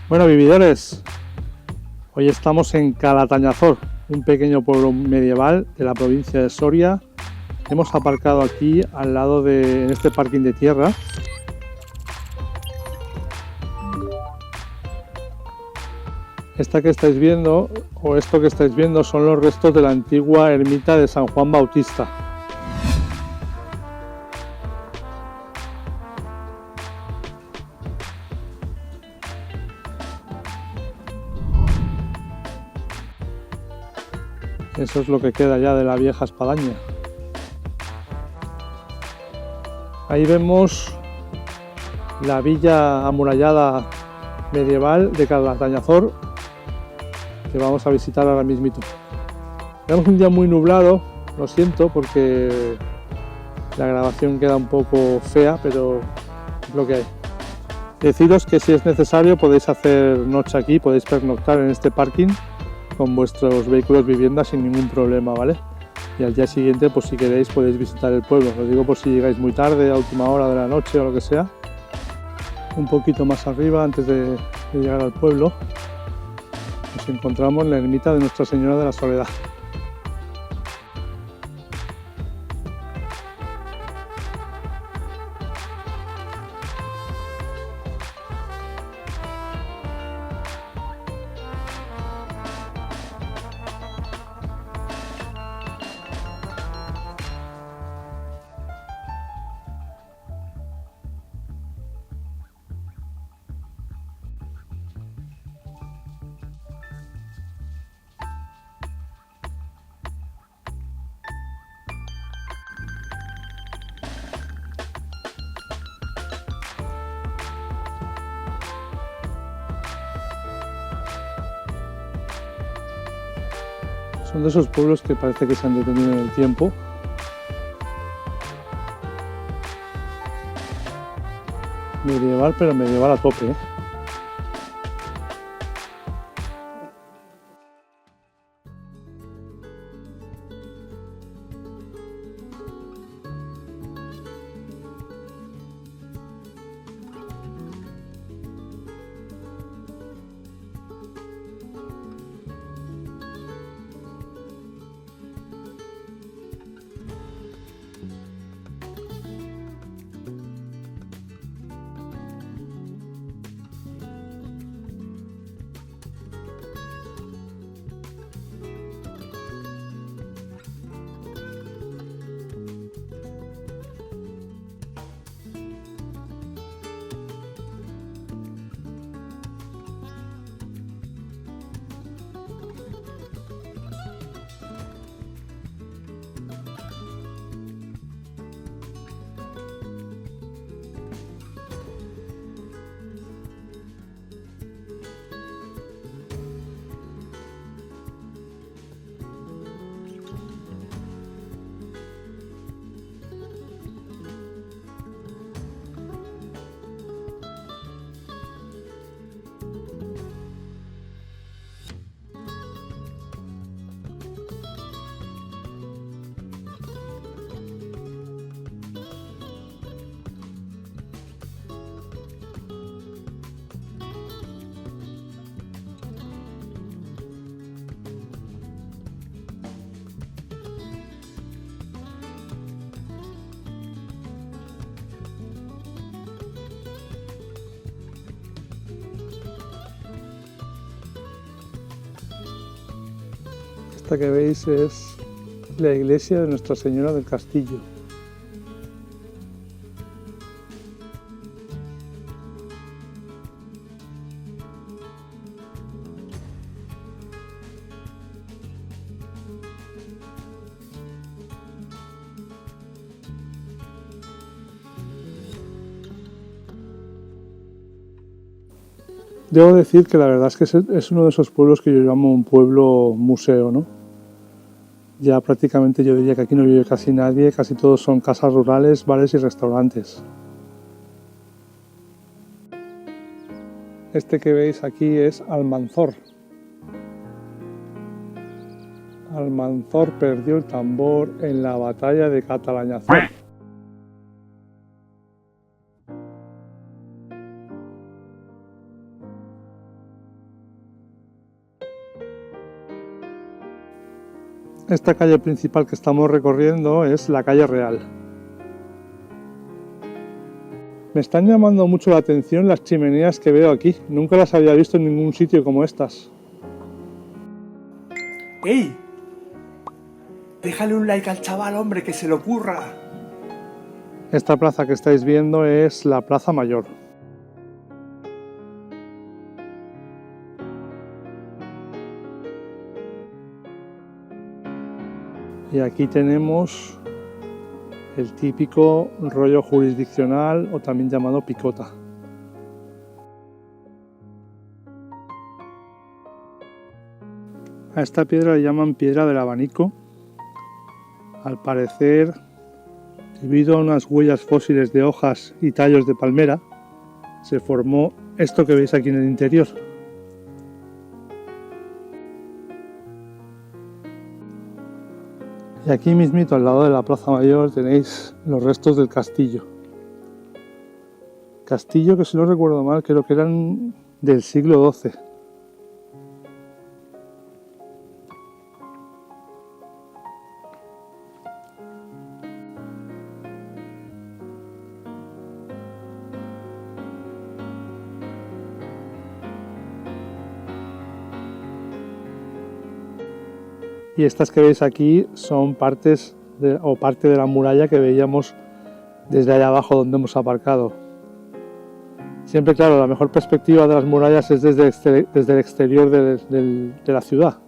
Bueno, vividores, hoy estamos en Calatañazor, un pequeño pueblo medieval de la provincia de Soria. Hemos aparcado aquí al lado en este parking de tierra. Esta que estáis viendo, o esto que estáis viendo, son los restos de la antigua ermita de San Juan Bautista. Eso es lo que queda ya de la vieja espadaña. Ahí vemos la villa amurallada medieval de Calatañazor, que vamos a visitar ahora mismito. Tenemos un día muy nublado, lo siento porque la grabación queda un poco fea, pero es lo que hay. Deciros que si es necesario podéis hacer noche aquí, podéis pernoctar en este parking con vuestros vehículos viviendas sin ningún problema, ¿vale? Y al día siguiente, pues si queréis podéis visitar el pueblo. Lo digo por si llegáis muy tarde, a última hora de la noche o lo que sea. Un poquito más arriba, antes de llegar al pueblo, nos encontramos en la ermita de Nuestra Señora de la Soledad. Son de esos pueblos que parece que se han detenido en el tiempo. Medieval, pero medieval a tope, ¿eh? Esta que veis es la iglesia de Nuestra Señora del Castillo. Debo decir que la verdad es que es uno de esos pueblos que yo llamo un pueblo museo, ¿no? Ya prácticamente yo diría que aquí no vive casi nadie, casi todos son casas rurales, bares y restaurantes. Este que veis aquí es Almanzor. Almanzor perdió el tambor en la batalla de Calatañazor. Esta calle principal que estamos recorriendo es la calle Real. Me están llamando mucho la atención las chimeneas que veo aquí. Nunca las había visto en ningún sitio como estas. ¡Ey! Déjale un like al chaval, hombre, que se le ocurra. Esta plaza que estáis viendo es la Plaza Mayor. Y aquí tenemos el típico rollo jurisdiccional o también llamado picota. A esta piedra le llaman piedra del abanico. Al parecer, debido a unas huellas fósiles de hojas y tallos de palmera, se formó esto que veis aquí en el interior. Y aquí mismito, al lado de la Plaza Mayor, tenéis los restos del castillo. Castillo que, si no recuerdo mal, creo que eran del siglo XII. Y estas que veis aquí son parte de la muralla que veíamos desde allá abajo donde hemos aparcado. Siempre, claro, la mejor perspectiva de las murallas es desde el exterior de la ciudad.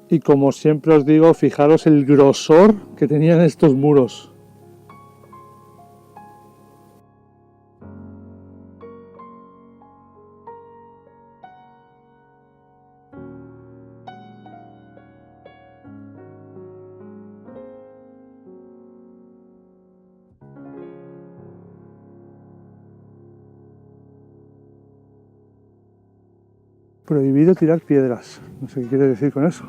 Y como siempre os digo, fijaros el grosor que tenían estos muros. Prohibido tirar piedras. No sé qué quiere decir con eso.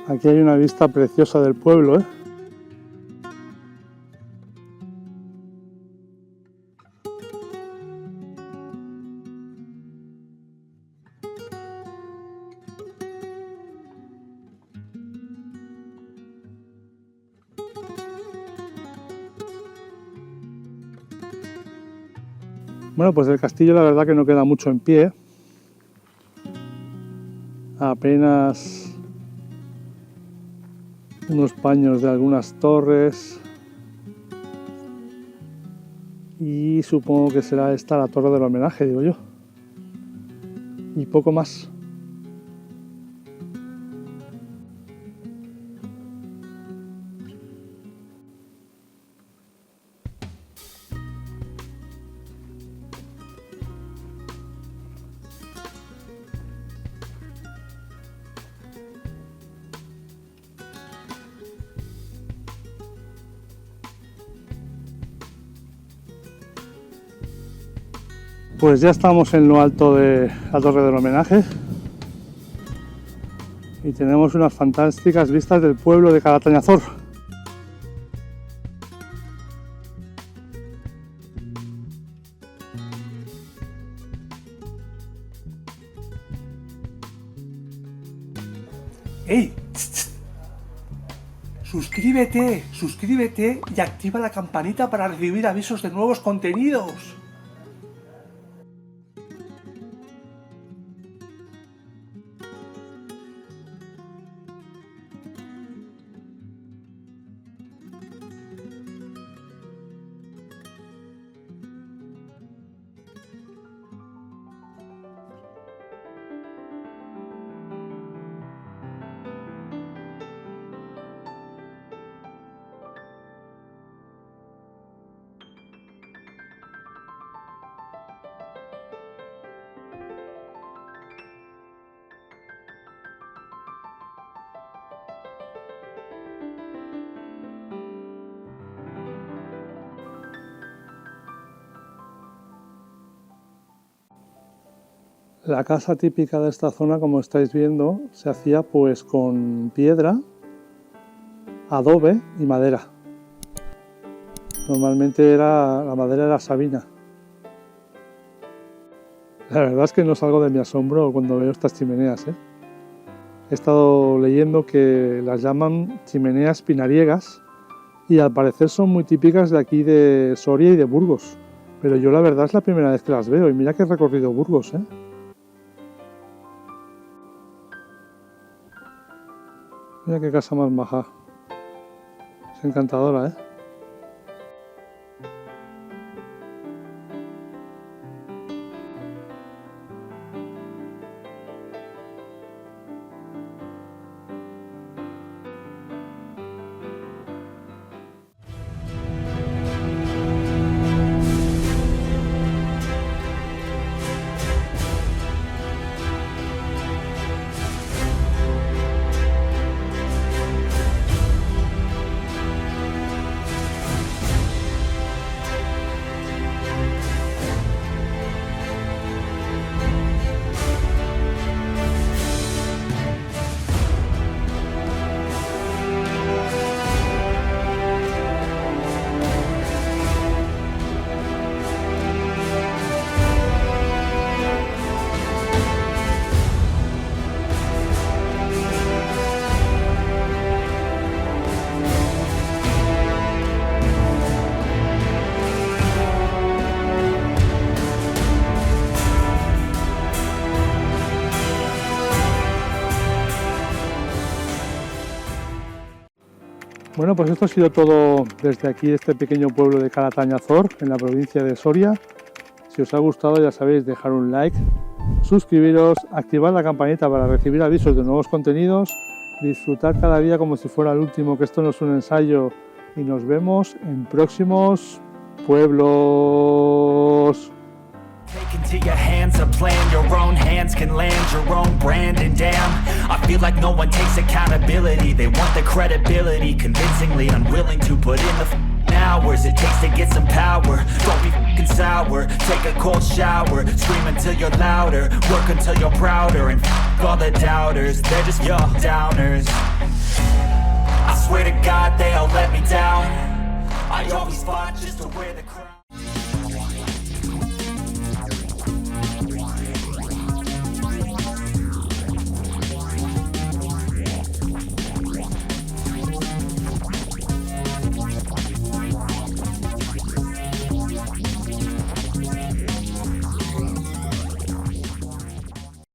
Aquí hay una vista preciosa del pueblo, ¿eh? Bueno, pues del castillo la verdad que no queda mucho en pie. Apenas unos paños de algunas torres. Y supongo que será esta la torre del homenaje, digo yo. Y poco más. Pues ya estamos en lo alto de la torre del homenaje y tenemos unas fantásticas vistas del pueblo de Calatañazor. ¡Ey! Suscríbete y activa la campanita para recibir avisos de nuevos contenidos. La casa típica de esta zona, como estáis viendo, se hacía pues con piedra, adobe y madera. Normalmente la madera era sabina. La verdad es que no salgo de mi asombro cuando veo estas chimeneas, ¿eh? He estado leyendo que las llaman chimeneas pinariegas y al parecer son muy típicas de aquí de Soria y de Burgos. Pero yo la verdad es la primera vez que las veo y mira que he recorrido Burgos, ¿eh? Mira qué casa más maja. Es encantadora, ¿eh? Bueno, pues esto ha sido todo desde aquí, este pequeño pueblo de Calatañazor, en la provincia de Soria. Si os ha gustado, ya sabéis, dejar un like, suscribiros, activar la campanita para recibir avisos de nuevos contenidos, disfrutar cada día como si fuera el último, que esto no es un ensayo, y nos vemos en próximos pueblos. Take into your hands a plan, your own hands can land your own brand. And damn, I feel like no one takes accountability. They want the credibility, convincingly unwilling to put in the hours it takes to get some power. Don't be fucking sour, take a cold shower, scream until you're louder, work until you're prouder. And all the doubters, they're just your downers. I swear to God they all let me down. I always fought just to wear the